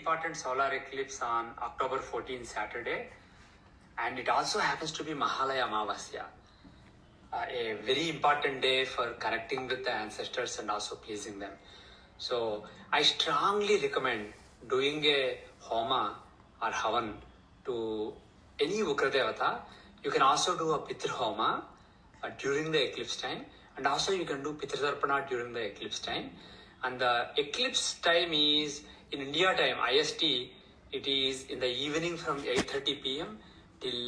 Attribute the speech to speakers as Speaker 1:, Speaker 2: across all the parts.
Speaker 1: important solar eclipse on October 14 Saturday, and it also happens to be Mahalaya Amavasya, a very important day for connecting with the ancestors and also pleasing them. So I strongly recommend doing a homa or havan to any Ukra Devata. You can also do a Pitr homa during the eclipse time, and also you can do Pitr Tarpana during the eclipse time. And the eclipse time is in India time, IST, it is in the evening from 8:30 p.m. till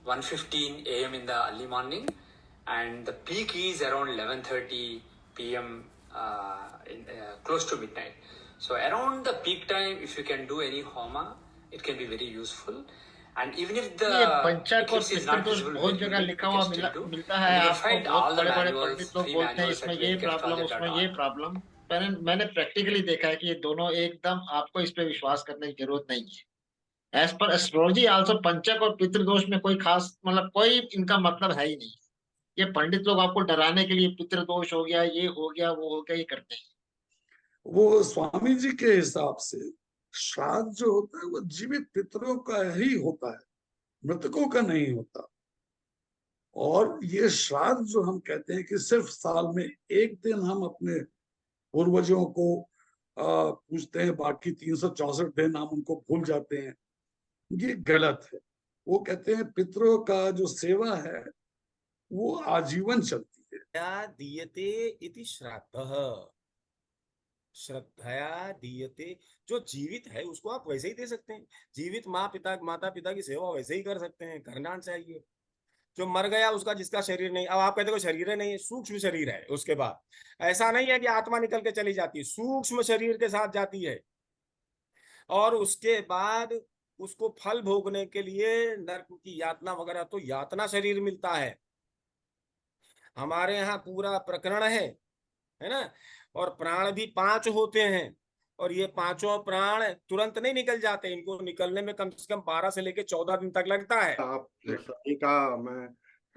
Speaker 1: 1:15 a.m. in the early morning, and the peak is around 11:30 p.m. Close to midnight. So around the peak time, if you can do any homa, it can be very useful. And even if the
Speaker 2: पंचक और
Speaker 1: eclipse is not
Speaker 2: पितृदोष
Speaker 1: visible
Speaker 2: बहुत
Speaker 1: very
Speaker 2: जगह
Speaker 1: well,
Speaker 2: लिखा
Speaker 1: you
Speaker 2: हुआ
Speaker 1: can still do.
Speaker 2: मिलता
Speaker 1: And
Speaker 2: है
Speaker 1: you can
Speaker 2: आपको।
Speaker 1: find
Speaker 2: बहुत
Speaker 1: all the
Speaker 2: बड़े बड़े
Speaker 1: manuals,
Speaker 2: पंडित लोग
Speaker 1: free
Speaker 2: बोलते हैं
Speaker 1: manuals
Speaker 2: इसमें
Speaker 1: at
Speaker 2: ये प्रॉब्लम, उसमें ये
Speaker 1: venkatrajya.org.
Speaker 2: प्रॉब्लम। मैंने प्रैक्टिकली देखा है कि ये दोनों एकदम, आपको इस पे विश्वास करने की जरूरत नहीं है। एज पर एस्ट्रोलॉजी आल्सो पंचक और पितृदोष में कोई खास मतलब कोई इनका मतलब है ही नहीं। ये पंडित लोग आपको डराने के लिए पितृदोष हो गया, ये हो गया, वो हो गया, ये करते हैं।
Speaker 3: वो स्वामी जी के हिसाब से श्राद्ध जो होता है वो जीवित पितरों का ही होता है, मृतकों का नहीं होता। और ये श्राद्ध जो हम कहते हैं कि सिर्फ साल में एक दिन हम अपने पूर्वजों को पूजते हैं, बाकी 364 दिन हम उनको भूल जाते हैं, ये गलत है। वो कहते हैं पितरों का जो सेवा है वो आजीवन चलती है।
Speaker 4: श्रद्धया दीयते इति श्राद्धः, श्रद्धया दीयते। जो जीवित है उसको आप वैसे ही दे सकते हैं। जीवित माता पिता की सेवा वैसे ही कर सकते हैं, करना चाहिए। जो मर गया उसका, जिसका शरीर नहीं, अब आप कहते हो शरीर नहीं है, सूक्ष्म शरीर है। उसके बाद ऐसा नहीं है कि आत्मा निकल के चली जाती है, सूक्ष्म शरीर के साथ जाती है। और उसके बाद उसको फल भोगने के लिए नरक की यातना वगैरह, तो यातना शरीर मिलता है। हमारे यहाँ पूरा प्रकरण है ना। और प्राण भी 5 होते हैं, और ये 5 प्राण तुरंत नहीं निकल जाते, इनको निकलने में कम से कम 12 से लेकर 14 दिन तक लगता है।
Speaker 5: आप सभी का मैं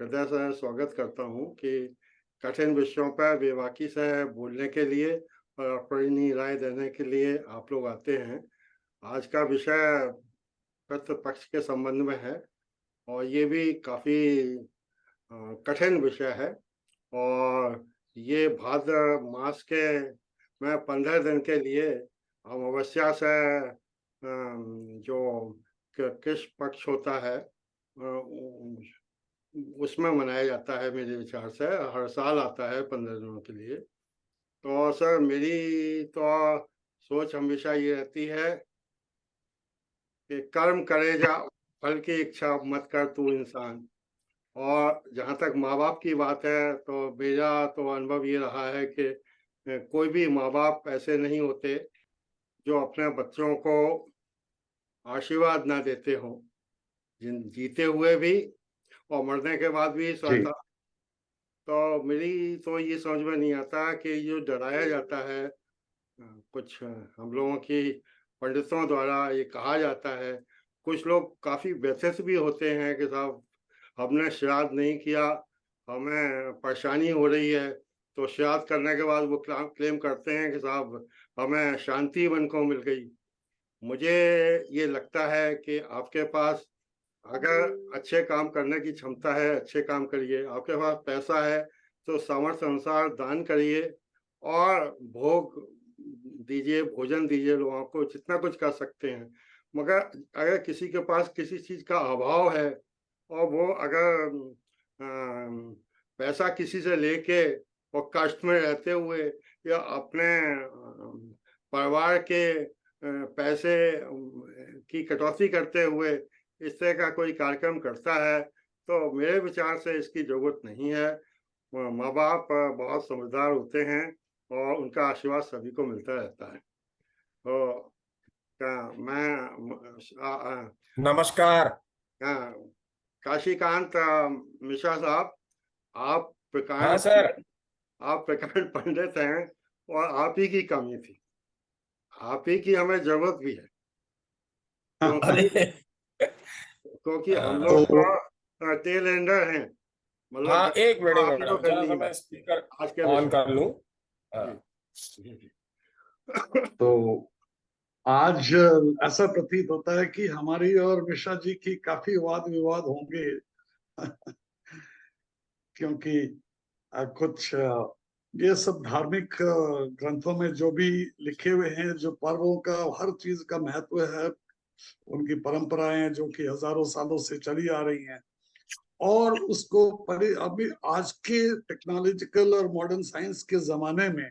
Speaker 5: हृदय से स्वागत करता हूं कि कठिन विषयों पर बेबाकी से बोलने के लिए और अपनी राय देने के लिए आप लोग आते हैं। आज का विषय पितृ पक्ष के संबंध में है, और ये भी काफी कठिन विषय है। और ये भाद्र मास के में 15 दिन के लिए अमावस्या से जो कृष्ण पक्ष होता है उसमें मनाया जाता है। मेरे विचार से हर साल आता है 15 दिनों के लिए। तो सर मेरी तो सोच हमेशा ये रहती है कि कर्म करे जा, फल की इच्छा मत कर तू इंसान। और जहाँ तक माँ बाप की बात है तो मेरा तो अनुभव ये रहा है कि कोई भी माँ बाप ऐसे नहीं होते जो अपने बच्चों को आशीर्वाद ना देते हो, जीते हुए भी और मरने के बाद भी सहता। तो मेरी तो ये समझ में नहीं आता कि जो डराया जाता है, कुछ हम लोगों की पंडितों द्वारा ये कहा जाता है, कुछ लोग काफी व्यथित भी होते हैं कि साहब हमने श्राद्ध नहीं किया, हमें परेशानी हो रही है। तो श्राद्ध करने के बाद वो क्लेम करते हैं कि साहब हमें शांति मन को मिल गई। मुझे ये लगता है कि आपके पास अगर अच्छे काम करने की क्षमता है, अच्छे काम करिए। आपके पास पैसा है तो सामर्थ्य अनुसार दान करिए और भोग दीजिए, भोजन दीजिए लोगों को, जितना कुछ कर सकते हैं। मगर अगर किसी के पास किसी चीज का अभाव है और वो अगर पैसा किसी से लेके और कष्ट में रहते हुए या अपने परिवार के पैसे की कटौती करते हुए इस तरह का कोई कार्यक्रम करता है, तो मेरे विचार से इसकी जरूरत नहीं है। माँ बाप बहुत समझदार होते हैं और उनका आशीर्वाद सभी को मिलता रहता है। तो मैं
Speaker 4: नमस्कार।
Speaker 5: काशीकांत मिश्रा साहब, आप प्रकांड,
Speaker 4: हाँ सर,
Speaker 5: आप प्रकांड पंडित हैं और आप ही की कमी थी, आप ही की हमें जरूरत भी है। क्योंकि हम लोग तो टेल एंडर हैं। मतलब
Speaker 4: हाँ, एक मिनट मैं स्पीकर
Speaker 5: आज के
Speaker 4: ऑन कर लूं।
Speaker 5: तो
Speaker 3: आज ऐसा प्रतीत होता है कि हमारी और मिश्रा जी की काफी वाद विवाद होंगे क्योंकि कुछ ये सब धार्मिक ग्रंथों में जो भी लिखे हुए हैं, जो पर्वों का हर चीज का महत्व है, उनकी परंपराएं जो कि हजारों सालों से चली आ रही हैं, और उसको अभी आज के टेक्नोलॉजिकल और मॉडर्न साइंस के जमाने में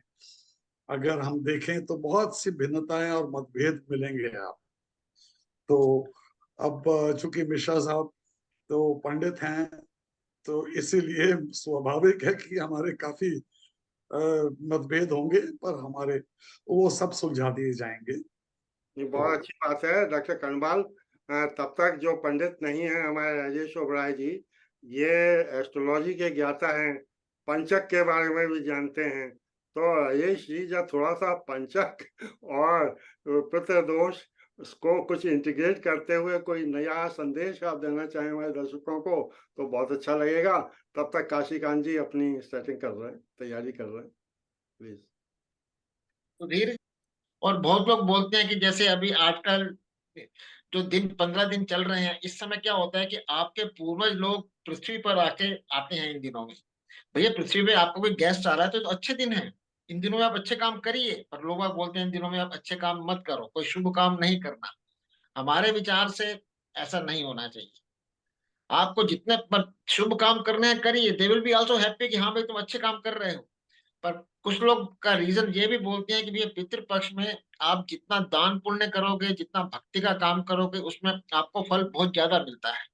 Speaker 3: अगर हम देखें तो बहुत सी भिन्नताएं और मतभेद मिलेंगे आप। तो अब चूंकि मिश्रा साहब तो पंडित हैं, तो इसीलिए स्वाभाविक है कि हमारे काफी मतभेद होंगे, पर हमारे वो सब सुलझा दिए जाएंगे।
Speaker 5: ये बहुत अच्छी बात है डॉक्टर कर्णवाल। तब तक जो पंडित नहीं है हमारे राजेश ओबराय जी, ये एस्ट्रोलॉजी के ज्ञाता हैं, पंचक के बारे में भी जानते हैं। तो राजेश जी जब थोड़ा सा पंचक और पितृदोष उसको कुछ इंटीग्रेट करते हुए कोई नया संदेश आप देना चाहें हमारे दर्शकों को तो बहुत अच्छा लगेगा। तब तक काशीकांत जी अपनी सेटिंग कर रहे हैं, तैयारी कर रहे हैं, प्लीज।
Speaker 2: तो धीरे, और बहुत लोग बोलते हैं कि जैसे अभी आजकल जो दिन 15 दिन चल रहे हैं, इस समय क्या होता है कि आपके पूर्वज लोग पृथ्वी पर आके आते हैं इन दिनों में। भैया पृथ्वी पे आपको कोई गेस्ट आ रहा है तो अच्छे दिन है, इन दिनों में आप अच्छे काम करिए। पर लोग आप बोलते हैं इन दिनों में आप अच्छे काम मत करो, कोई शुभ काम नहीं करना। हमारे विचार से ऐसा नहीं होना चाहिए। आपको जितने पर शुभ काम करने हैं करिए, they will be also happy कि हाँ भाई तुम अच्छे काम कर रहे हो। पर कुछ लोग का रीजन ये भी बोलते हैं कि भैया पितृपक्ष में आप जितना दान पुण्य करोगे, जितना भक्ति का काम करोगे, उसमें आपको फल बहुत ज्यादा मिलता है।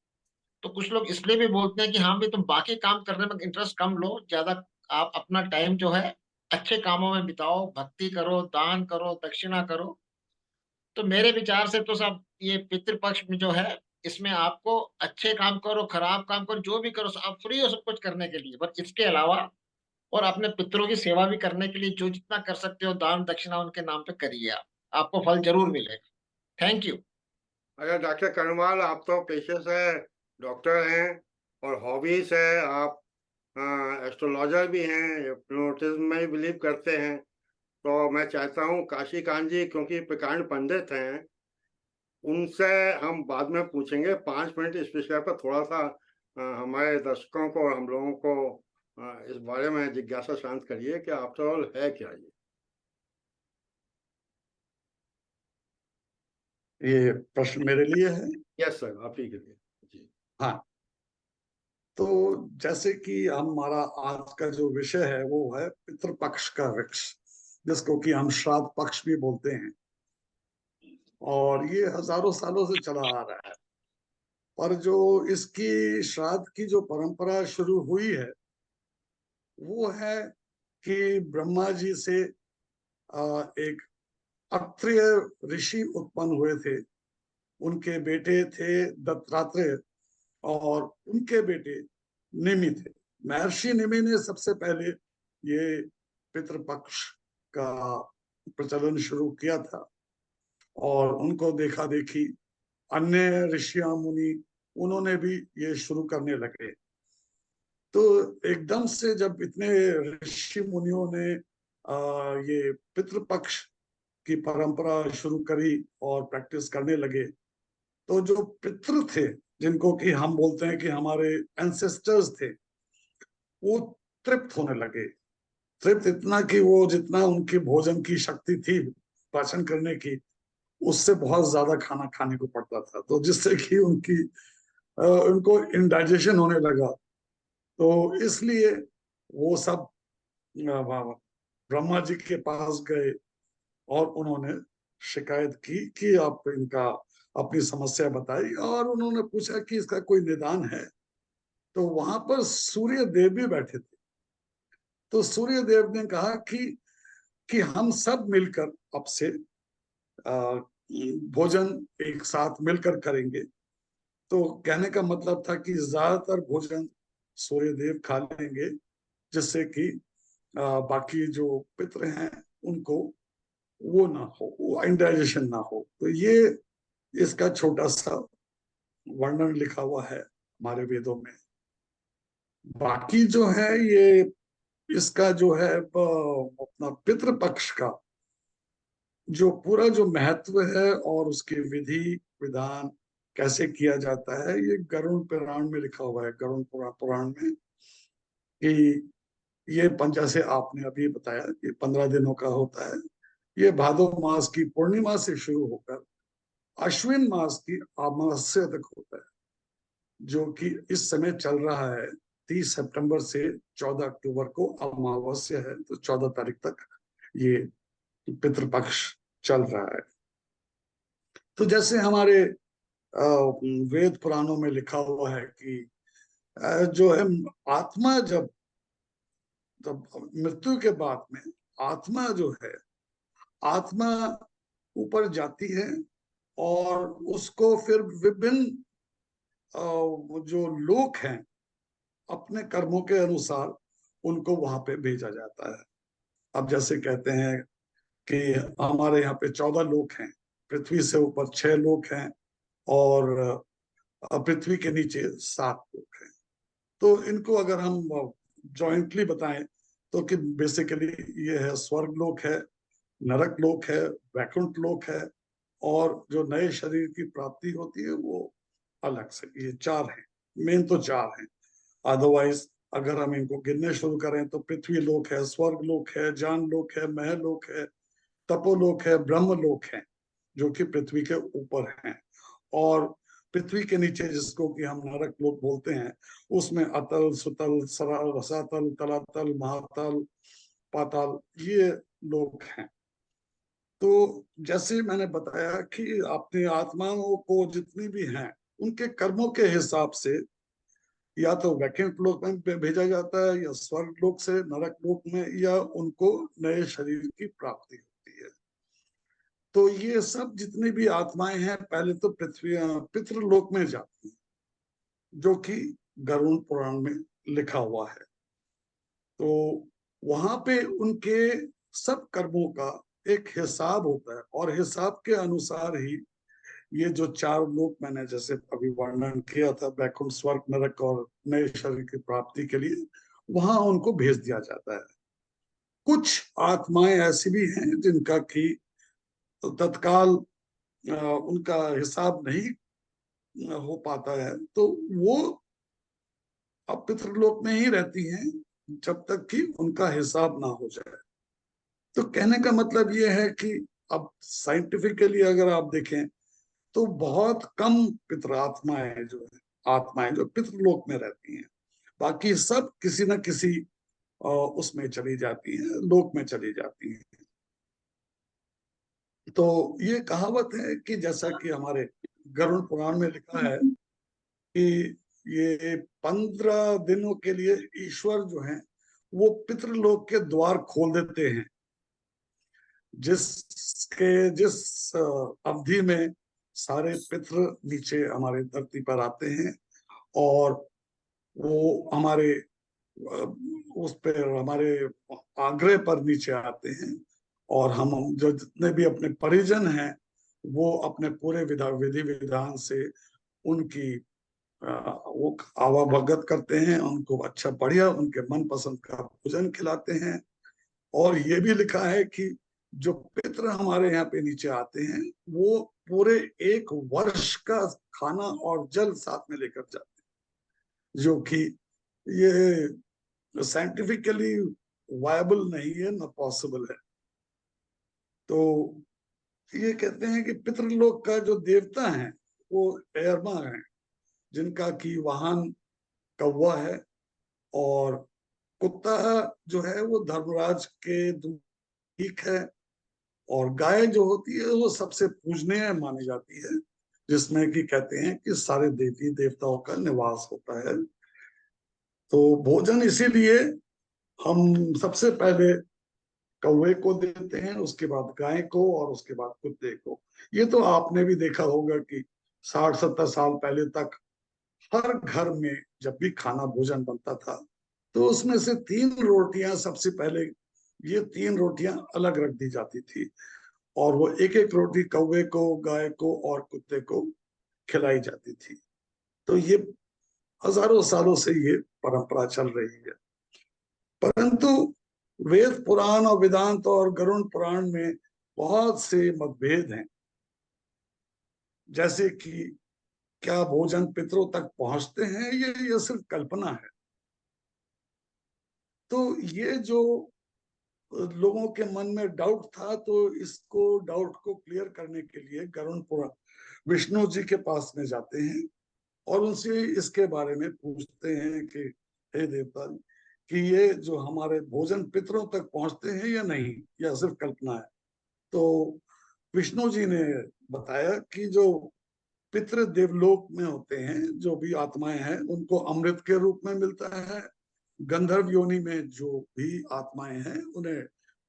Speaker 2: तो कुछ लोग इसलिए भी बोलते हैं कि हाँ भाई तुम बाकी काम करने में इंटरेस्ट कम लो, ज्यादा आप अपना टाइम जो है अच्छे कामों में बिताओ, भक्ति करो, दान करो, दक्षिणा करो। तो मेरे विचार से तो सब ये पितृपक्ष में जो है, इसमें आपको अच्छे काम करो, खराब काम करो, जो भी करो, आप फ्री हो सब कुछ करने के लिए। पर इसके अलावा और अपने पितरों की सेवा भी करने के लिए जो जितना कर सकते हो दान दक्षिणा उनके नाम पे करिए, आप आपको फल जरूर मिलेगा। Thank you.
Speaker 5: अच्छा डॉक्टर कर्णवाल, आप तो पेशे से डॉक्टर हैं और हॉबीज है आप एस्ट्रोलॉजर भी हैं, हिप्नोटिज्म में भी बिलीव करते हैं। तो मैं चाहता हूँ काशीकांत जी क्योंकि प्रकांड पंडित हैं, उनसे हम बाद में पूछेंगे। 5 मिनट इस विषय पर थोड़ा सा हमारे दर्शकों को और हम लोगों को इस बारे में जिज्ञासा शांत करिए कि आफ्टर ऑल है क्या ये।
Speaker 3: ये प्रश्न मेरे लिए है।
Speaker 5: यस सर, आप ही के लिए जी।
Speaker 3: हाँ, तो जैसे कि हमारा आज का जो विषय है वो है पितृपक्ष का वृक्ष, जिसको कि हम श्राद्ध पक्ष भी बोलते हैं, और ये हजारों सालों से चला आ रहा है। पर जो इसकी श्राद्ध की जो परंपरा शुरू हुई है वो है कि ब्रह्मा जी से एक अत्रिय ऋषि उत्पन्न हुए थे। उनके बेटे थे दत्तात्रेय और उनके बेटे निमि थे। महर्षि निमि ने सबसे पहले ये पितृपक्ष का प्रचलन शुरू किया था, और उनको देखा देखी अन्य ऋषियां मुनि उन्होंने भी ये शुरू करने लगे। तो एकदम से जब इतने ऋषि मुनियों ने ये पितृपक्ष की परंपरा शुरू करी और प्रैक्टिस करने लगे, तो जो पितृ थे, जिनको कि हम बोलते हैं कि हमारे एंसेस्टर्स थे, वो तृप्त होने लगे। तृप्त इतना कि वो जितना उनकी भोजन की शक्ति थी पाचन करने की, उससे बहुत ज्यादा खाना खाने को पड़ता था, तो जिससे कि उनको इंडाइजेशन होने लगा। तो इसलिए वो सब ब्रह्मा जी के पास गए और उन्होंने शिकायत की कि आप इनका अपनी समस्या बताई, और उन्होंने पूछा कि इसका कोई निदान है। तो वहां पर सूर्य देव भी बैठे थे। तो सूर्य देव ने कहा कि हम सब मिलकर अब से भोजन एक साथ मिलकर करेंगे। तो कहने का मतलब था कि ज्यादातर भोजन सूर्य देव खा लेंगे, जिससे कि बाकी जो पितृ हैं उनको वो ना हो, वो इंडाइजेशन ना हो। तो ये इसका छोटा सा वर्णन लिखा हुआ है हमारे वेदों में। बाकी जो है ये इसका जो है अपना पितृपक्ष का जो पूरा जो महत्व है और उसकी विधि विधान कैसे किया जाता है, ये गरुड़ पुराण में लिखा हुआ है। गरुड़ पुराण में कि ये जैसे आपने अभी बताया, ये 15 दिनों का होता है। ये भादो मास की पूर्णिमा से शुरू होकर अश्विन मास की अमावस्या तक होता है, जो कि इस समय चल रहा है। 30 सितंबर से 14 अक्टूबर को अमावस्या है, तो 14 तारीख तक ये पितृपक्ष चल रहा है। तो जैसे हमारे वेद पुराणों में लिखा हुआ है कि जो है आत्मा जब जब मृत्यु के बाद में आत्मा जो है, आत्मा ऊपर जाती है और उसको फिर विभिन्न जो लोक हैं, अपने कर्मों के अनुसार उनको वहां पे भेजा जाता है। अब जैसे कहते हैं कि हमारे यहाँ पे 14 लोक हैं, पृथ्वी से ऊपर 6 लोक हैं और पृथ्वी के नीचे 7 लोक हैं। तो इनको अगर हम जॉइंटली बताएं तो कि बेसिकली ये है स्वर्ग लोक है, नरक लोक है, वैकुंठ लोक है, और जो नए शरीर की प्राप्ति होती है वो अलग से। ये 4 हैं, मेन तो 4 हैं। अदरवाइज अगर हम इनको गिनने शुरू करें तो पृथ्वी लोक है, स्वर्ग लोक है, जान लोक है, मह लोक है, तपोलोक है, ब्रह्म लोक है, जो कि पृथ्वी के ऊपर हैं। और पृथ्वी के नीचे जिसको कि हम नरक लोक बोलते हैं, उसमें अतल, सुतल, रसातल, तलातल, महातल, पाताल, ये लोक हैं। तो जैसे मैंने बताया कि अपनी आत्माओं को जितनी भी हैं, उनके कर्मों के हिसाब से या तो वैकुंठ लोक में भेजा जाता है, या स्वर्ग लोक से नरक लोक में, या उनको नए शरीर की प्राप्ति होती है। तो ये सब जितनी भी आत्माएं हैं पहले तो पृथ्वी पितृलोक में जाती हैं, जो कि गरुड़ पुराण में लिखा हुआ है। तो वहां पे उनके सब कर्मों का एक हिसाब होता है, और हिसाब के अनुसार ही ये जो 4 लोक मैंने जैसे अभी वर्णन किया था, वैकुंठ, स्वर्ग, नरक और नए शरीर की प्राप्ति के लिए, वहां उनको भेज दिया जाता है। कुछ आत्माएं ऐसी भी हैं जिनका कि तत्काल उनका हिसाब नहीं हो पाता है, तो वो अब पितृलोक में ही रहती हैं जब तक कि उनका हिसाब ना हो जाए। तो कहने का मतलब ये है कि अब साइंटिफिकली अगर आप देखें तो बहुत कम पितृ आत्माएं जो है, आत्माएं जो पितृलोक में रहती हैं, बाकी सब किसी न किसी उसमें चली जाती हैं, लोक में चली जाती हैं। तो ये कहावत है कि जैसा कि हमारे गरुड़ पुराण में लिखा है कि ये 15 दिनों के लिए ईश्वर जो है वो पितृलोक के द्वार खोल देते हैं, जिस अवधि में सारे पितृ नीचे हमारे धरती पर आते हैं, और वो हमारे उस पर हमारे आग्रह पर नीचे आते हैं, और हम जो जितने भी अपने परिजन हैं वो अपने पूरे विधि विधान से उनकी वो आवाभगत करते हैं, उनको अच्छा बढ़िया उनके मन पसंद का भोजन खिलाते हैं। और ये भी लिखा है कि जो पितृ हमारे यहाँ पे नीचे आते हैं वो पूरे 1 वर्ष का खाना और जल साथ में लेकर जाते हैं, जो कि ये साइंटिफिकली वायबल नहीं है, ना पॉसिबल है। तो ये कहते हैं कि पितृलोक का जो देवता है वो एरमा है, जिनका की वाहन कौवा है, और कुत्ता जो है वो धर्मराज के दूत है, और गाय जो होती है वो सबसे पूजनीय मानी जाती है, जिसमें कि कहते हैं कि सारे देवी देवताओं का निवास होता है। तो भोजन इसीलिए हम सबसे पहले कौवे को देते हैं, उसके बाद गाय को, और उसके बाद कुत्ते को। ये तो आपने भी देखा होगा कि 60-70 साल पहले तक हर घर में जब भी खाना भोजन बनता था तो उसमें से 3 रोटियां सबसे पहले, ये 3 रोटियां अलग रख दी जाती थी, और वो एक एक रोटी कौवे को, गाय को और कुत्ते को खिलाई जाती थी। तो ये हजारों सालों से ये परंपरा चल रही है। परंतु वेद पुराण और वेदांत और गरुड़ पुराण में बहुत से मतभेद हैं, जैसे कि क्या भोजन पितरों तक पहुंचते हैं, ये सिर्फ कल्पना है। तो ये जो लोगों के मन में डाउट था, तो इसको डाउट को क्लियर करने के लिए गरुड़ पुराण विष्णु जी के पास में जाते हैं और उनसे इसके बारे में पूछते हैं कि हे देवता, कि ये जो हमारे भोजन पितरों तक पहुंचते हैं या नहीं, या सिर्फ कल्पना है। तो विष्णु जी ने बताया कि जो पितृ देवलोक में होते हैं, जो भी आत्माएं हैं, उनको अमृत के रूप में मिलता है। गंधर्व योनि में जो भी आत्माएं हैं, उन्हें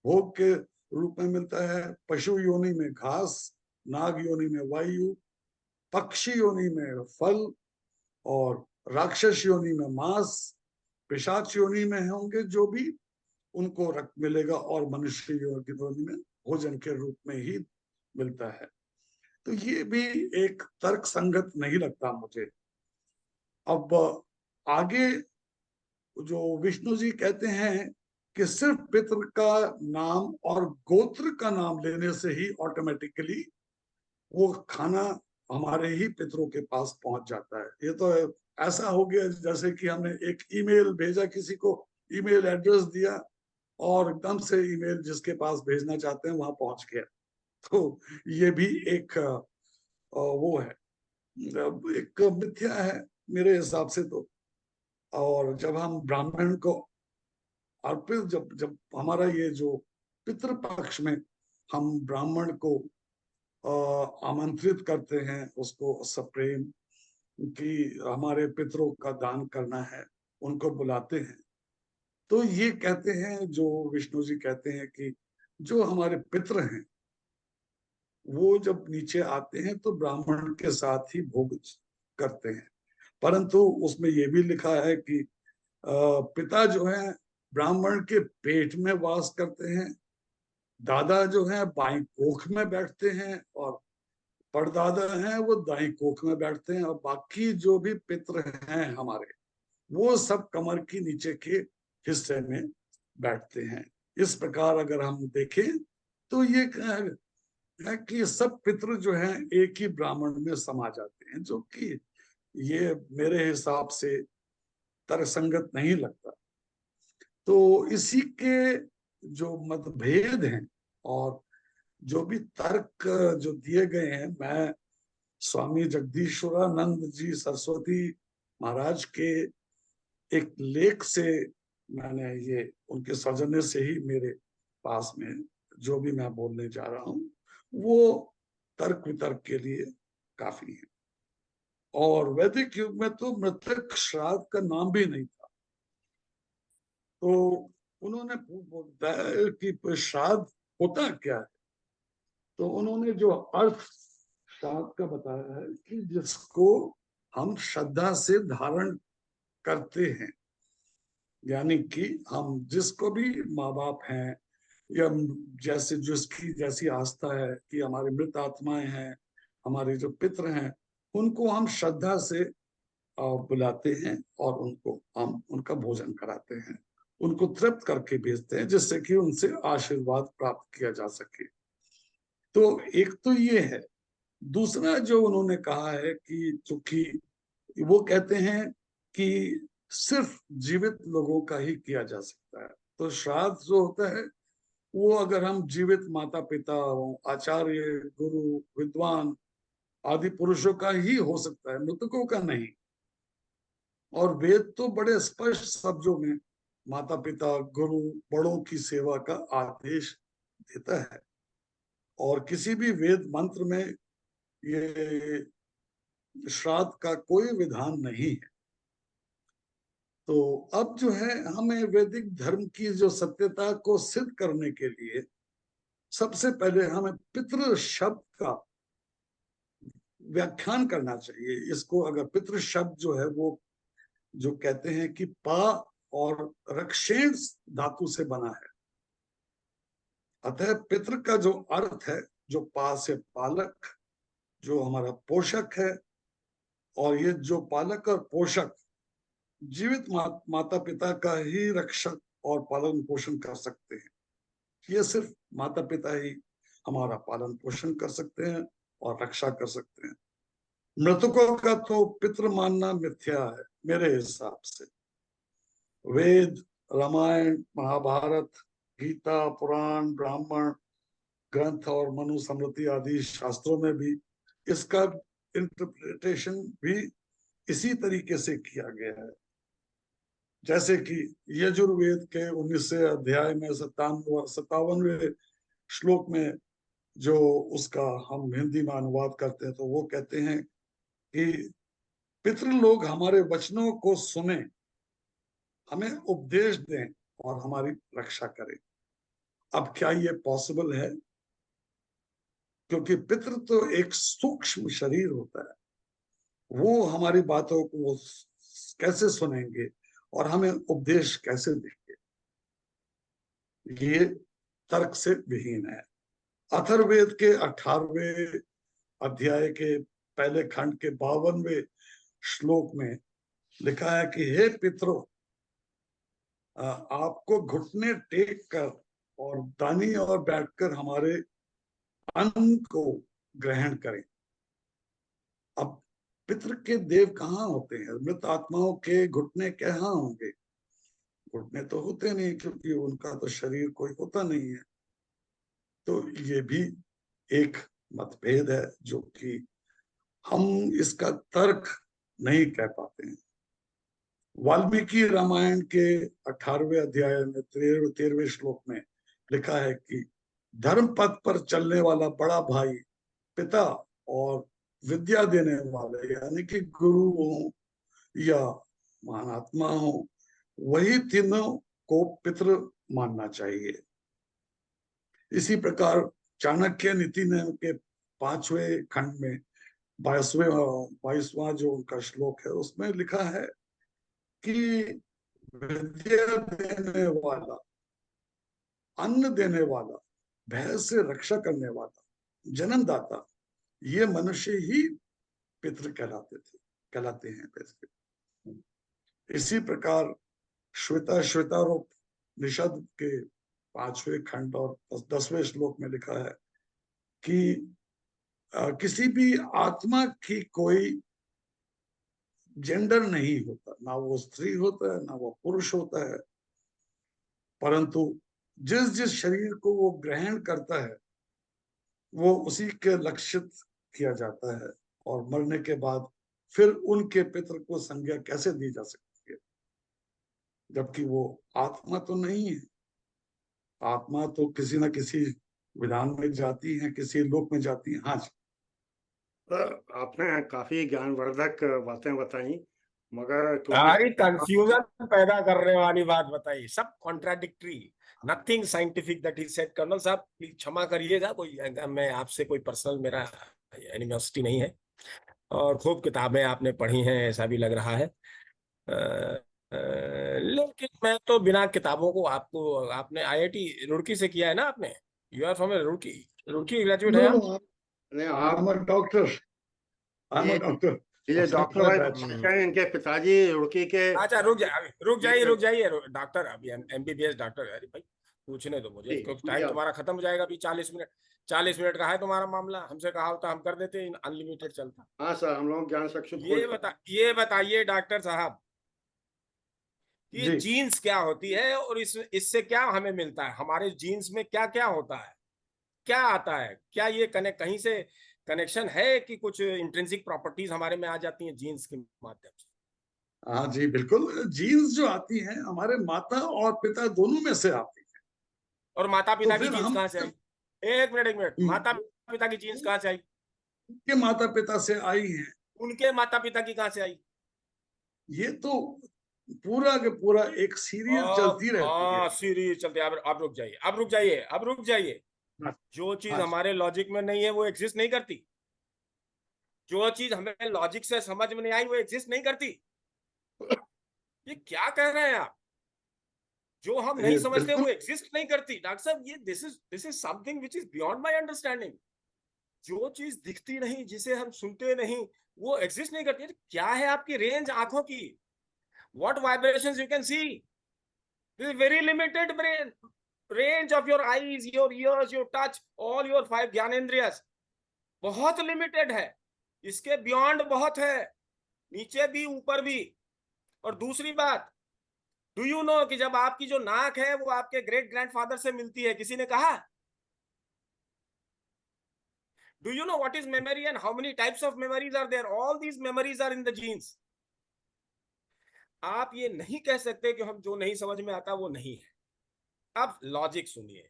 Speaker 3: भोग के रूप में मिलता है। पशु योनि में घास, नाग योनि में वायु, पक्षी योनि में फल, और राक्षस योनि में मांस, पिशाच योनि में होंगे जो भी, उनको रक्त मिलेगा, और मनुष्य योनि में भोजन के रूप में ही मिलता है। तो ये भी एक तर्क संगत नहीं लगता मुझे। अब आगे जो विष्णु जी कहते हैं कि सिर्फ पितृ का नाम और गोत्र का नाम लेने से ही ऑटोमेटिकली वो खाना हमारे ही पितरों के पास पहुंच जाता है। ये तो ऐसा हो गया जैसे कि हमने एक ईमेल भेजा, किसी को ईमेल एड्रेस दिया और एकदम से ईमेल जिसके पास भेजना चाहते हैं वहां पहुंच गया। तो ये भी एक वो है, एक मिथ्या है मेरे हिसाब से तो। और जब हम ब्राह्मण को अर्पित, जब जब हमारा ये जो पितृ पक्ष में हम ब्राह्मण को आमंत्रित करते हैं, उसको सप्रेम कि हमारे पितरों का दान करना है, उनको बुलाते हैं, तो ये कहते हैं, जो विष्णु जी कहते हैं कि जो हमारे पितर हैं वो जब नीचे आते हैं तो ब्राह्मण के साथ ही भोग करते हैं। परंतु उसमें ये भी लिखा है कि पिता जो है ब्राह्मण के पेट में वास करते हैं, दादा जो है बाईं कोख में बैठते हैं, और परदादा हैं वो दाईं कोख में बैठते हैं, और बाकी जो भी पितर हैं हमारे, वो सब कमर की नीचे के हिस्से में बैठते हैं। इस प्रकार अगर हम देखें तो ये है कि सब पितर जो हैं एक ही ब्राह्मण में समा जाते हैं, जो कि ये मेरे हिसाब से तर्कसंगत नहीं लगता। तो इसी के जो मतभेद हैं और जो भी तर्क जो दिए गए हैं, मैं स्वामी जगदीश्वरानंद जी सरस्वती महाराज के एक लेख से मैंने ये उनके सौजन्य से ही मेरे पास में जो भी मैं बोलने जा रहा हूं वो तर्क वितर्क के लिए काफी है। और वैदिक युग में तो मृतक श्राद्ध का नाम भी नहीं था। तो उन्होंने बताया कि श्राद्ध होता क्या है, तो उन्होंने जो अर्थ श्राद्ध का बताया है कि जिसको हम श्रद्धा से धारण करते हैं, यानी कि हम जिसको भी माँ बाप हैं या जैसे जिसकी जैसी आस्था है कि हमारी मृत आत्माएं हैं, हमारे जो पितर हैं, उनको हम श्रद्धा से बुलाते हैं और उनको हम उनका भोजन कराते हैं, उनको तृप्त करके भेजते हैं, जिससे कि उनसे आशीर्वाद प्राप्त किया जा सके। तो एक तो ये है। दूसरा जो उन्होंने कहा है कि चूंकि वो कहते हैं कि सिर्फ जीवित लोगों का ही किया जा सकता है, तो श्राद्ध जो होता है वो अगर हम जीवित माता पिता, आचार्य, गुरु, विद्वान आदि पुरुषों का ही हो सकता है, मृतकों का नहीं। और वेद तो बड़े स्पष्ट शब्दों में माता पिता, गुरु, बड़ों की सेवा का आदेश देता है, और किसी भी वेद मंत्र में ये श्राद्ध का कोई विधान नहीं है। तो अब जो है हमें वैदिक धर्म की जो सत्यता को सिद्ध करने के लिए सबसे पहले हमें पितृ शब्द का व्याख्यान करना चाहिए। इसको अगर पितृ शब्द जो है वो जो कहते हैं कि पा और रक्षेण धातु से बना है, अतः पितृ का जो अर्थ है, जो पा से पालक, जो हमारा पोषक है, और ये जो पालक और पोषक जीवित माता पिता का ही रक्षक और पालन पोषण कर सकते हैं। ये सिर्फ माता पिता ही हमारा पालन पोषण कर सकते हैं और रक्षा कर सकते हैं। मृतकों का तो पितृ मानना मिथ्या है मेरे हिसाब से। वेद, रामायण, महाभारत, गीता, पुराण, ब्राह्मण ग्रंथ और मनुस्मृति आदि शास्त्रों में भी इसका इंटरप्रिटेशन भी इसी तरीके से किया गया है। जैसे कि यजुर्वेद के 19वें अध्याय में 57वें श्लोक में जो उसका हम हिंदी में अनुवाद करते हैं तो वो कहते हैं कि पितृलोक हमारे वचनों को सुने, हमें उपदेश दें और हमारी रक्षा करें। अब क्या ये पॉसिबल है? क्योंकि पितृ तो एक सूक्ष्म शरीर होता है, वो हमारी बातों को कैसे सुनेंगे और हमें उपदेश कैसे देंगे? ये तर्क से विहीन है। अथर्ववेद के 18वें अध्याय के पहले खंड के 52वें श्लोक में लिखा है कि हे पितरों, आपको घुटने टेक कर और दानी और बैठकर हमारे अन्न को ग्रहण करें। अब पितृ के देव कहाँ होते हैं? मृत आत्माओं के घुटने कहाँ होंगे? घुटने तो होते नहीं, क्योंकि उनका तो शरीर कोई होता नहीं है। तो ये भी एक मतभेद है जो कि हम इसका तर्क नहीं कह पाते हैं। वाल्मीकि रामायण के 18वें अध्याय में 13वें श्लोक में लिखा है कि धर्म पथ पर चलने वाला बड़ा भाई, पिता और विद्या देने वाले यानी कि गुरु हो या महात्मा हो, वही तीनों को पितृ मानना चाहिए। इसी प्रकार चाणक्य नीति नियम के 5वें खंड में 22वां जो उनका श्लोक है उसमें लिखा है कि विद्या देने वाला, अन्न देने वाला, भय से रक्षा करने वाला, जन्मदाता, ये मनुष्य ही पितृ कहलाते हैं। इसी प्रकार श्वेतारोप निषद के 5वें खंड और 10वें श्लोक में लिखा है कि किसी भी आत्मा की कोई जेंडर नहीं होता, ना वो स्त्री होता है ना वो पुरुष होता है, परंतु जिस जिस शरीर को वो ग्रहण करता है वो उसी के लक्षित किया जाता है, और मरने के बाद फिर उनके पितृ को संज्ञा कैसे दी जा सकती है, जबकि वो आत्मा तो नहीं है। आत्मा तो किसी न किसी विधान में जाती है, किसी लोक में जाती है। हाँ जी।
Speaker 5: आपने काफी ज्ञानवर्धक बातें बताई, मगर
Speaker 4: सारी कंफ्यूजन पैदा करने वाली बात बताई, सब contradictory, nothing scientific that is said. Colonel साहब प्लीज क्षमा करिएगा, कोई मैं आपसे कोई पर्सनल मेरा एनिमोसिटी नहीं है, और खूब किताबें आपने पढ़ी हैं ऐसा भी लग रहा है। लेकिन मैं तो बिना किताबों को, आपने IIT रुड़की से किया है ना आपने? You are from Roorkee graduate है आप?
Speaker 3: डॉक्टर
Speaker 5: ये डॉक्टर भाई इनके पिताजी रुड़की के।
Speaker 4: अच्छा रुक जाइए डॉक्टर, अभी MBBS डॉक्टर। अरे भाई पूछने दो मुझे, क्योंकि टाइम तुम्हारा खत्म हो जाएगा अभी। 40 मिनट का है तुम्हारा मामला, हमसे कहा होता हम कर देते, अनलिमिटेड चलता।
Speaker 5: हाँ सर, हम लोग ज्ञान चक्षु।
Speaker 4: ये बताइए डॉक्टर साहब, ये जीन्स क्या होती है और इससे क्या हमें मिलता है? हमारे जीन्स में क्या क्या होता है, क्या आता है? क्या ये कहीं से कनेक्शन है कि कुछ इंट्रिंसिक प्रॉपर्टीज हमारे में आ जाती हैं जीन्स के माध्यम से?
Speaker 3: हाँ जी बिल्कुल, जीन्स जो आती हैं हमारे माता और पिता दोनों में से आती है।
Speaker 4: और माता पिता की जीन्स कहाँ से आई? एक मिनट, माता पिता की जीन्स कहाँ से आई?
Speaker 3: उनके माता पिता से आई है।
Speaker 4: उनके माता पिता की कहाँ से आई?
Speaker 3: ये तो पूरा के पूरा एक सीरीज चलती रहती है।
Speaker 4: सीरीज चलती है। अब रुक जाइए। जो चीज हमारे लॉजिक में नहीं है वो एग्जिस्ट नहीं करती। जो चीज हमें लॉजिक से समझ में नहीं आई वो एग्जिस्ट नहीं करती। ये क्या कह रहे हैं आप? जो हम नहीं समझते वो एग्जिस्ट नहीं करती। डॉक्टर साहब, ये this is something which is beyond my understanding. जो चीज दिखती नहीं, जिसे हम सुनते नहीं, वो एग्जिस्ट नहीं करती। क्या है आपकी रेंज आंखों की? What vibrations you can see? This is very limited brain, range of your eyes, your ears, your touch, all your 5 ज्ञानेंद्रियस बहुत लिमिटेड है। इसके बियॉन्ड बहुत है, नीचे भी ऊपर भी। और दूसरी बात, डू यू नो कि जब आपकी जो नाक है वो आपके ग्रेट ग्रैंडफादर से मिलती है, किसी ने कहा? Do you know what is memory and how many types of memories are there? All these memories are in the genes. आप ये नहीं कह सकते कि हम जो नहीं समझ में आता वो नहीं है। अब लॉजिक सुनिए।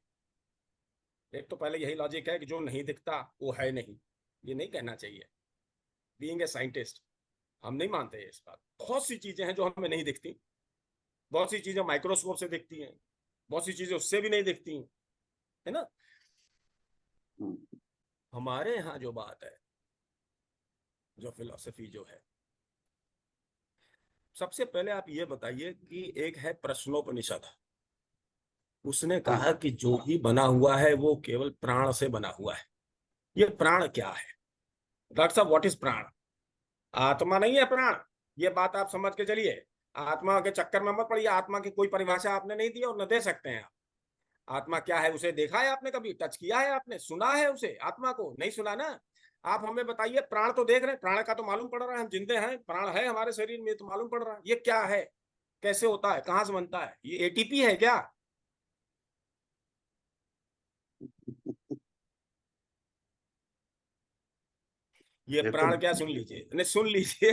Speaker 4: एक तो पहले यही लॉजिक है कि जो नहीं दिखता वो है नहीं, ये नहीं कहना चाहिए। बीइंग ए साइंटिस्ट हम नहीं मानते इस बात। बहुत सी चीजें हैं जो हमें नहीं दिखती, बहुत सी चीजें माइक्रोस्कोप से दिखती हैं, बहुत सी चीजें उससे भी नहीं दिखती, है ना। हमारे यहाँ जो बात है, जो फिलॉसफी जो है, सबसे पहले आप ये बताइए कि एक है प्रश्नोपनिषद, उसने कहा कि जो भी बना हुआ है वो केवल प्राण से बना हुआ है। ये प्राण क्या है? डॉक्टर साहब, व्हाट इज प्राण? आत्मा नहीं है प्राण, ये बात आप समझ के चलिए। आत्मा के चक्कर में मत पड़िए। आत्मा की कोई परिभाषा आपने नहीं दी और न दे सकते हैं आप। आत्मा क्या है उसे देखा है आपने? कभी टच किया है आपने? सुना है उसे? आत्मा को नहीं सुना ना। आप हमें बताइए, प्राण तो देख रहे हैं, प्राण का तो मालूम पड़ रहा है, हम जिंदे हैं, प्राण है हमारे शरीर में, तो मालूम पड़ रहा है। ये क्या है? कैसे होता है? कहां से बनता है? ये एटीपी है क्या? ये प्राण क्या? सुन लीजिए, नहीं सुन लीजिए,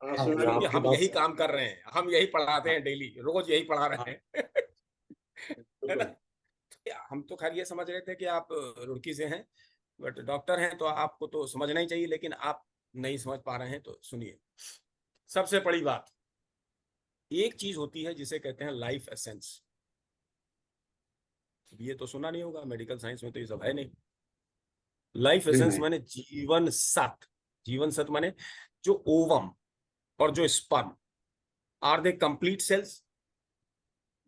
Speaker 4: क्योंकि हम यही काम कर रहे हैं, हम यही पढ़ाते हैं डेली, रोज यही पढ़ा रहे हैं। है ना? हम तो खैर ये समझ रहे थे कि आप रुड़की से हैं, बट डॉक्टर हैं तो आपको तो समझना ही चाहिए, लेकिन आप नहीं समझ पा रहे हैं तो सुनिए। सबसे बड़ी बात, एक चीज होती है जिसे कहते हैं लाइफ एसेंस। ये तो सुना नहीं होगा, मेडिकल साइंस में तो ये सब है नहीं। लाइफ एसेंस माने जीवन सत्व। जीवन सत्व माने जो ओवम और जो sperm, are they complete cells?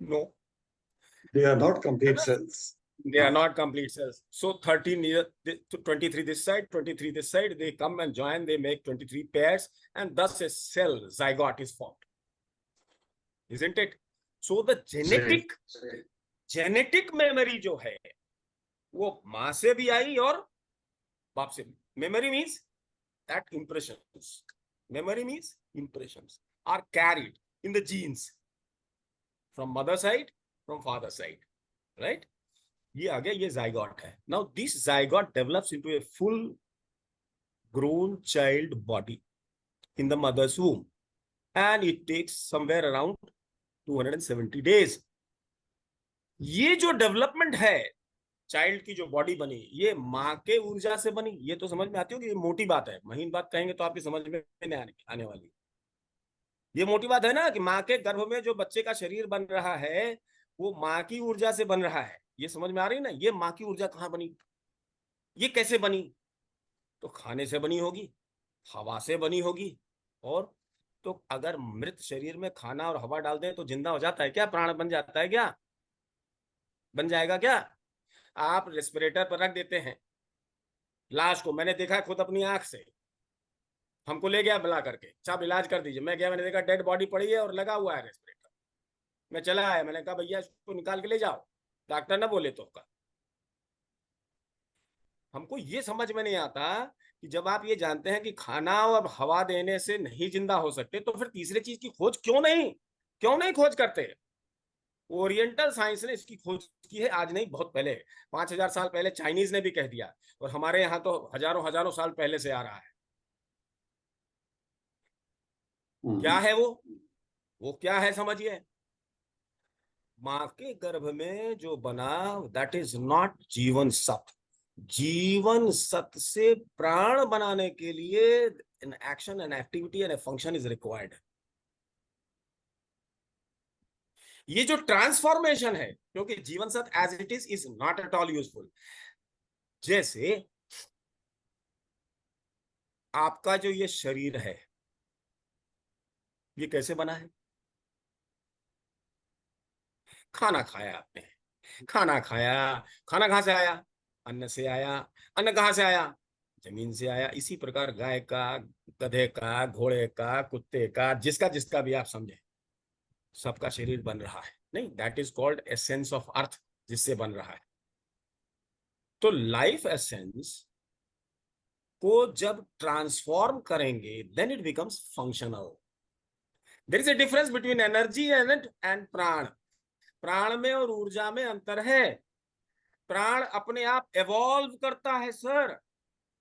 Speaker 4: No,
Speaker 3: They are not complete cells.
Speaker 4: they are not complete cells. So 13 years, 23 this side, 23 this side, they come and join, they make 23 pairs, and thus a cell zygote is formed, isn't it? So the genetic memory जो है वो माँ से भी आई और बाप से भी। Memory means that impressions. Memory means impressions are carried in the genes from mother side, from father side, right? ये आ गया, ये zygote है। Now this zygote develops into a full grown child body in the mother's womb, and it takes somewhere around 270 days. ये जो development है, child की जो body बनी, ये माँ के ऊर्जा से बनी। ये तो समझ में आती होगी, ये मोटी बात है। महीन बात कहेंगे तो आपकी समझ में नहीं आने वाली। ये मोटी बात है ना कि माँ के गर्भ में जो बच्चे का शरीर बन रहा है वो माँ की ऊर्जा से बन रहा है। ये समझ में आ रही है ना? ये माँ की ऊर्जा कहाँ बनी, ये कैसे बनी? तो खाने से बनी होगी, हवा से बनी होगी। और तो अगर मृत शरीर में खाना और हवा डाल दें तो जिंदा हो जाता है क्या? प्राण बन जाता है क्या? बन जाएगा क्या? आप रेस्पिरेटर पर रख देते हैं लाश को, मैंने देखा खुद अपनी आंख से। हमको ले गया बुला करके, साहब इलाज कर दीजिए। मैं गया, मैंने देखा डेड बॉडी पड़ी है और लगा हुआ है रेस्पिरेटर। मैं चला आया, मैंने कहा भैया इसको निकाल के ले जाओ, डॉक्टर ना बोले तो का। हमको ये समझ में नहीं आता कि जब आप ये जानते हैं कि खाना और हवा देने से नहीं जिंदा हो सकते, तो फिर तीसरे चीज की खोज क्यों नहीं खोज करते? ओरिएंटल साइंस ने इसकी खोज की है, आज नहीं, बहुत पहले, 5000 साल पहले चाइनीज ने भी कह दिया, और हमारे यहाँ तो हजारों साल पहले से आ रहा है। क्या है वो क्या है समझिए। माँ के गर्भ में जो बना, दैट इज नॉट जीवन सत्व। जीवन सत्व से प्राण बनाने के लिए an action, an activity and a function is required. ये जो ट्रांसफॉर्मेशन है, क्योंकि जीवन सत्व as it is not at all useful. जैसे आपका जो ये शरीर है, ये कैसे बना है? खाना खाया आपने, खाना कहां से आया? अन्न से आया। अन्न कहां से आया? जमीन से आया। इसी प्रकार गाय का, गधे का, घोड़े का, कुत्ते का, जिसका भी आप समझे, सबका शरीर बन रहा है। नहीं, that is called essence of earth. जिससे बन रहा है। तो लाइफ एसेंस को जब ट्रांसफॉर्म करेंगे then it becomes functional. There is a difference between energy and prana. प्राण में और ऊर्जा में अंतर है। प्राण अपने आप एवॉल्व करता है सर।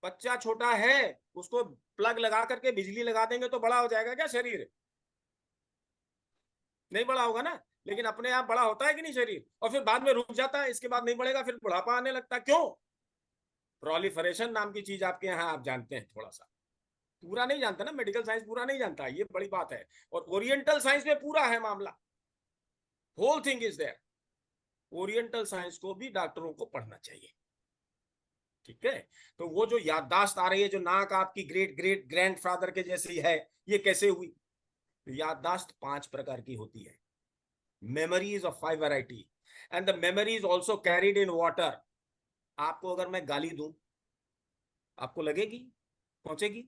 Speaker 4: बच्चा छोटा है, उसको प्लग लगा करके बिजली लगा देंगे तो बड़ा हो जाएगा क्या शरीर? नहीं बड़ा होगा ना। लेकिन अपने आप बड़ा होता है कि नहीं शरीर? और फिर बाद में रुक जाता है, इसके बाद नहीं बढ़ेगा, फिर बुढ़ापा आने लगता है। क्यों? प्रोलिफरेशन नाम की चीज आपके यहाँ आप जानते हैं, थोड़ा सा पूरा नहीं जानता ना, मेडिकल साइंस पूरा नहीं जानता, ये बड़ी बात है। और ओरिएंटल साइंस में पूरा है मामला, whole thing is there. Oriental science को भी डॉक्टरों को पढ़ना चाहिए, ठीक है। तो वो जो याददाश्त आ रही है, जो नाक आपकी ग्रेट ग्रेट ग्रैंडफादर के जैसी है, ये कैसे हुई? याददाश्त 5 प्रकार की होती है। Memories of 5 variety and the memory is also carried in water. आपको अगर मैं गाली दूं, आपको लगेगी? पहुंचेगी?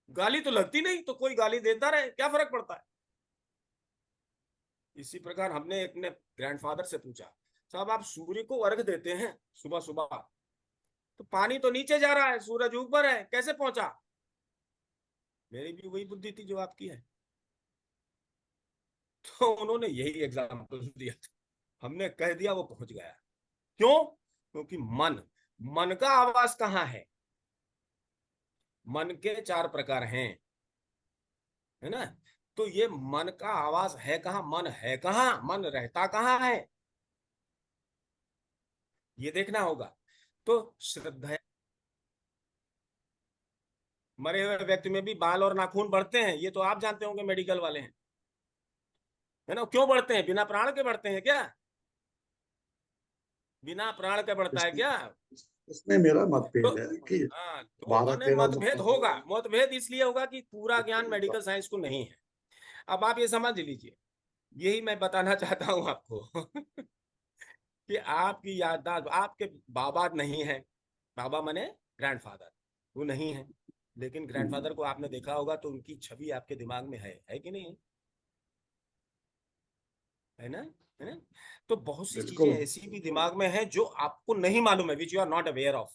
Speaker 4: गाली तो लगती नहीं, तो कोई गाली देता रहे, क्या फर्क पड़ता है? इसी प्रकार हमने अपने ग्रैंडफादर से पूछा, साहब आप सूर्य को अर्घ देते हैं सुबह सुबह, तो पानी तो नीचे जा रहा है, सूरज ऊपर है, कैसे पहुंचा? मेरी भी वही बुद्धि थी जो आपकी है। तो उन्होंने यही एग्जाम्पल दिया था, हमने कह दिया, वो पहुंच गया। क्यों? क्योंकि मन का आवास कहाँ है? मन के 4 प्रकार हैं, है ना। तो ये मन का आवास है कहाँ? मन है कहाँ? मन रहता कहाँ है? ये देखना होगा। तो श्रद्धा, मरे हुए व्यक्ति में भी बाल और नाखून बढ़ते हैं, ये तो आप जानते होंगे, मेडिकल वाले हैं, है ना। क्यों बढ़ते हैं? बिना प्राण के बढ़ते हैं क्या? बिना प्राण के बढ़ता है क्या?
Speaker 3: इसमें मेरा
Speaker 4: तो
Speaker 3: मतभेद है कि
Speaker 4: लोगों में
Speaker 3: 12-13
Speaker 4: मतभेद होगा। मतभेद इसलिए होगा कि पूरा ज्ञान मेडिकल साइंस को नहीं है। अब आप ये समझ लीजिए, यही मैं बताना चाहता हूं आपको कि आपकी याददाश्त, आपके बाबा नहीं है, बाबा माने ग्रैंडफादर, वो नहीं है, लेकिन ग्रैंडफादर को आपने देखा होगा तो उनकी छवि आपके दिमाग में है कि नहीं? है ना, है ना। तो बहुत सी चीजें
Speaker 3: बिल्कुल।
Speaker 4: ऐसी भी दिमाग में है जो आपको नहीं मालूम है, which you are not aware of.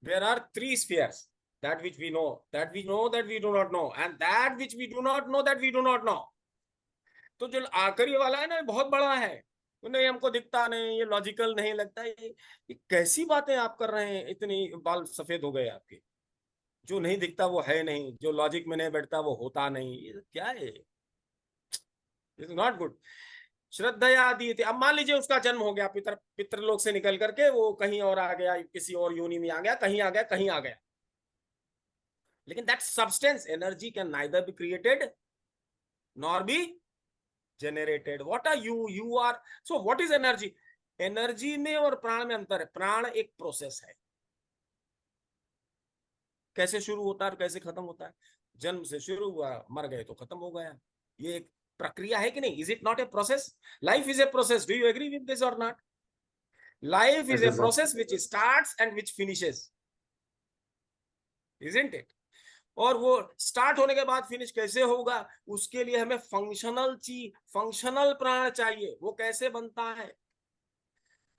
Speaker 4: There are 3 spheres, that which we know, that we know, that we do not know, and that which we do not know, that we do not know। तो जो आखिरी वाला है ना, बहुत बड़ा है, तो नहीं हमको दिखता नहीं, ये लॉजिकल नहीं लगता। ये कैसी बातें आप कर रहे हैं? इतनी बाल सफेद हो गए आपके, जो नहीं दिखता वो है नहीं, जो लॉजिक में नहीं बैठता वो होता नहीं, ये क्या है? Is not good. श्रद्धया दी थी। अब मान लीजिए उसका जन्म हो गया, पितृलोक से निकल करके वो कहीं और आ गया, किसी और योनि में आ गया, कहीं आ गया, कहीं आ गया, लेकिन that substance energy can neither be created nor be generated। what are you are, so what is energy? Energy में और प्राण में अंतर है। प्राण एक प्रोसेस है, कैसे शुरू होता है और कैसे खत्म होता है? जन्म से शुरू हुआ, मर गए तो खत्म हो गया। ये एक प्रक्रिया है कि नहीं? Is it not a process? Life is a process. Do you agree with this or not? Life is a process which starts and which finishes, isn't it? और वो स्टार्ट होने के बाद फिनिश कैसे होगा, उसके लिए हमें फंक्शनल प्राण चाहिए। वो कैसे बनता है?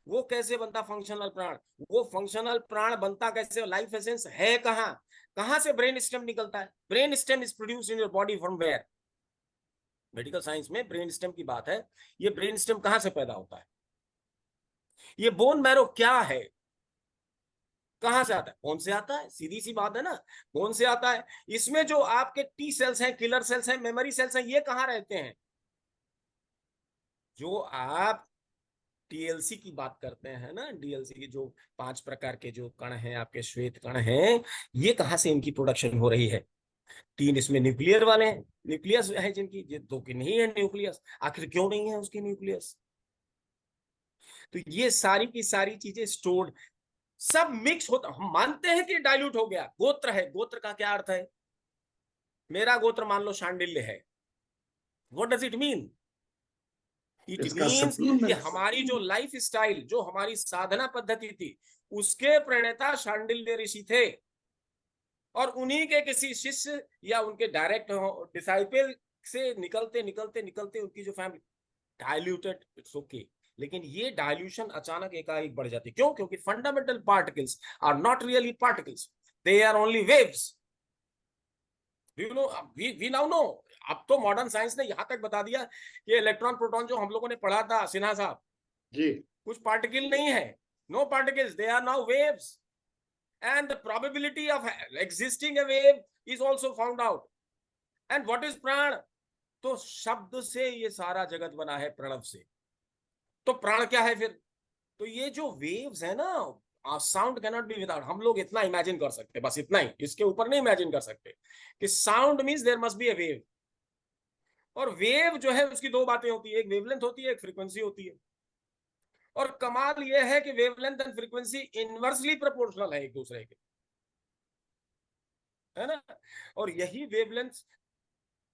Speaker 4: वो कैसे बनता फंक्शनल प्राण? वो फंक्शनल प्राण बनता कैसे? लाइफ एसेंस है कहाँ? कहाँ से ब्रेन स्टेम निकलता है? Brain stem is produced in your body from where? Medical science में ब्रेन स्टेम की बात है। ये ब्रेन स्टेम कहाँ से पैदा होता है? ये बोन मैरो क्या है? कहां से आता है? कौन से आता है? सीधी सी बात है ना, कौन से आता है? इसमें जो आपके टी सेल्स हैं, किलर सेल्स हैं, मेमोरी सेल्स हैं, ये कहां रहते हैं? जो आप टीएलसी की बात करते हैं ना, डीएलसी की जो 5 प्रकार के जो कण हैं, आपके श्वेत कण हैं, ये कहां से इनकी प्रोडक्शन हो रही है? 3 इसमें न्यूक्लियर वाले हैं, न्यूक्लियस है जिनकी, ये 2 की नहीं है न्यूक्लियस। आखिर क्यों नहीं है उसकी न्यूक्लियस? तो ये सारी की सारी चीजें स्टोर्ड, सब मिक्स होता। हम मानते हैं कि डाइल्यूट हो गया। गोत्र है, गोत्र का क्या अर्थ है? मेरा गोत्र मान लो शांडिल्य है, what does it mean? It means कि हमारी जो लाइफ स्टाइल, जो हमारी साधना पद्धति थी, उसके प्रणेता शांडिल्य ऋषि थे, और उन्हीं के किसी शिष्य या उनके डायरेक्ट डिसाइपल से निकलते निकलते निकलते उनकी जो फैमिली डाइल्यूटेड, इट्स ओके, लेकिन ये डाइल्यूशन अचानक एकाएक बढ़ जाती है। क्यों? क्योंकि fundamental particles are not really particles, they are only waves. You know, we now know, अब तो मॉडर्न साइंस ने यहां तक बता दिया कि इलेक्ट्रॉन प्रोटॉन जो हम लोगों ने पढ़ा था सिन्हा साहब,
Speaker 5: जी
Speaker 4: कुछ पार्टिकल नहीं है, no particles, they are now waves, and the probability of existing a wave is also found out. And what is प्राण? तो शब्द से ये सारा जगत बना है, प्रणव से। तो प्राण क्या है फिर? तो ये जो वेव्स है ना, साउंड कैनॉट बी विदाउट, हम लोग इतना इमेजिन कर सकते हैं, बस इतना ही, इसके ऊपर नहीं इमेजिन कर सकते कि sound means there must be a wave. और वेव जो है उसकी दो बातें होती है, एक वेवलेंथ होती है, एक फ्रीक्वेंसी होती है। और कमाल यह है कि wavelength and frequency inversely proportional है एक दूसरे के, है ना। और यही wavelengths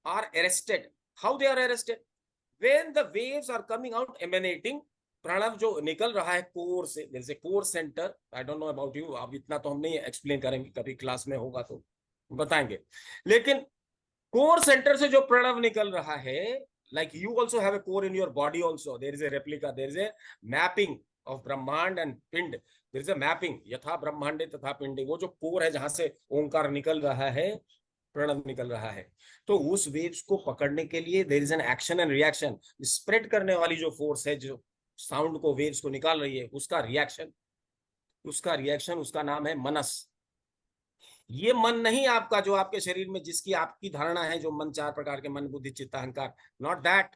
Speaker 4: are arrested. How they are arrested? When the waves are coming out emanating, प्रणव जो निकल रहा है कोर से, there is a core center. I don't know about you, अब इतना तो हम नहीं एक्सप्लेन करेंगे, कभी क्लास में होगा तो बताएंगे। लेकिन कोर सेंटर से जो प्रणव निकल रहा है, like you also have a core in your body also, there is a replica, there is a mapping of ब्रह्मांड एंड पिंड, there is a mapping, यथा ब्रह्मांडे तथा पिंडे, वो जो कोर है जहां से ओंकार निकल रहा है, प्रणव निकल रहा है, तो उस वेव्स को पकड़ने के लिए there is an action and reaction. Spread करने वाली जो फोर्स है, जो साउंड को, वेव्स को निकाल रही है, उसका रिएक्शन, उसका नाम है मनस। ये मन नहीं आपका, जो आपके शरीर में जिसकी आपकी धारणा है, जो मन, चार प्रकार के मन, बुद्धि, चित्त, अहंकार, नॉट दैट।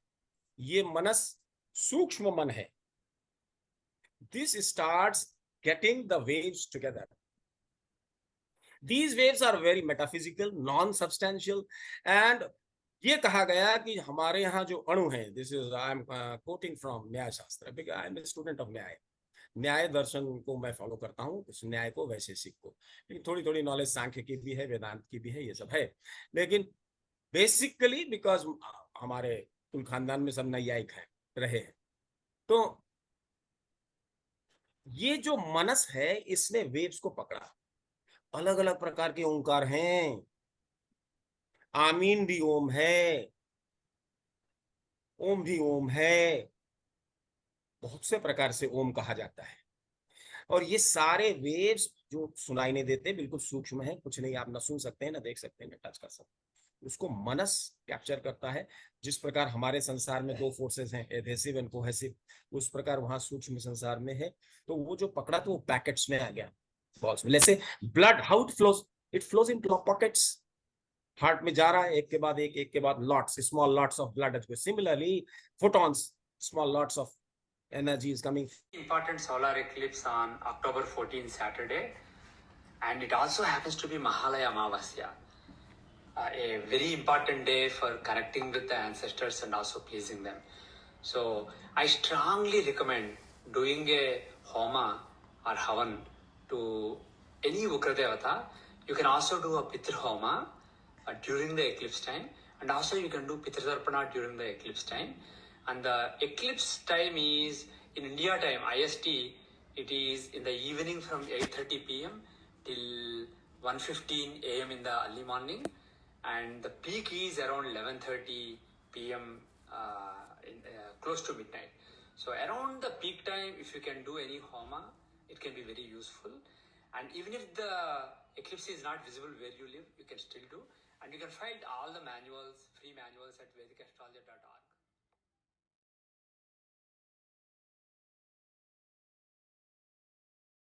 Speaker 4: ये मनस सूक्ष्म मन है। This starts getting the waves together. These waves are very metaphysical, non-substantial, and ये कहा गया कि हमारे यहाँ जो अणु है, this is I am quoting from Nyaya Shastra, because I am a student of Nyaya. न्याय दर्शन को मैं फॉलो करता हूँ, उस न्याय को, वैशेषिक को, लेकिन थोड़ी थोड़ी नॉलेज सांख्य की भी है, वेदांत की भी है, ये सब है। लेकिन बेसिकली बिकॉज हमारे कुल खानदान में सब नैयायिक है रहे हैं, तो ये जो मनस है, इसने वेव्स को पकड़ा। अलग अलग प्रकार के ओंकार हैं, आमीन भी ओम है, ओम भी ओम है, बहुत से प्रकार से ओम कहा जाता है। और ये सारे वेव्स जो सुनाई नहीं देते, बिल्कुल सूक्ष्म है, कुछ नहीं, आप ना सुन सकते हैं, ना देख सकते हैं, ना टच कर सकते हैं, उसको मनस कैप्चर करता है। जिस प्रकार हमारे संसार में दो फोर्सेस हैं, एडहेसिव एंड कोहेसिव, उस प्रकार वहां सूक्ष्म संसार में है। तो वो जो पकड़ा तो वो पैकेट्स में आ गया, बॉल्स में। जैसे blood, how it flows in pockets, heart में जा रहा है, एक के बाद एक के बाद lots, small lots of blood. Similarly photons, small lots of energy is coming.
Speaker 1: Important solar eclipse on October 14 Saturday, and it also happens to be Mahalaya Amavasya, a very important day for connecting with the ancestors and also pleasing them. So I strongly recommend doing a homa or havan to any Ukradevata. You can also do a Pitr homa during the eclipse time, and also you can do Pitratarpana during the eclipse time. And the eclipse time is in India time, IST, it is in the evening from 8:30 p.m. till 1:15 a.m. in the early morning, and the peak is around 11:30 p.m. Close to midnight. So around the peak time, if you can do any homa, it can be very useful. And even if the eclipse is not visible where you live, you can still do. And you can find all the manuals, free manuals at vedicastrology.org.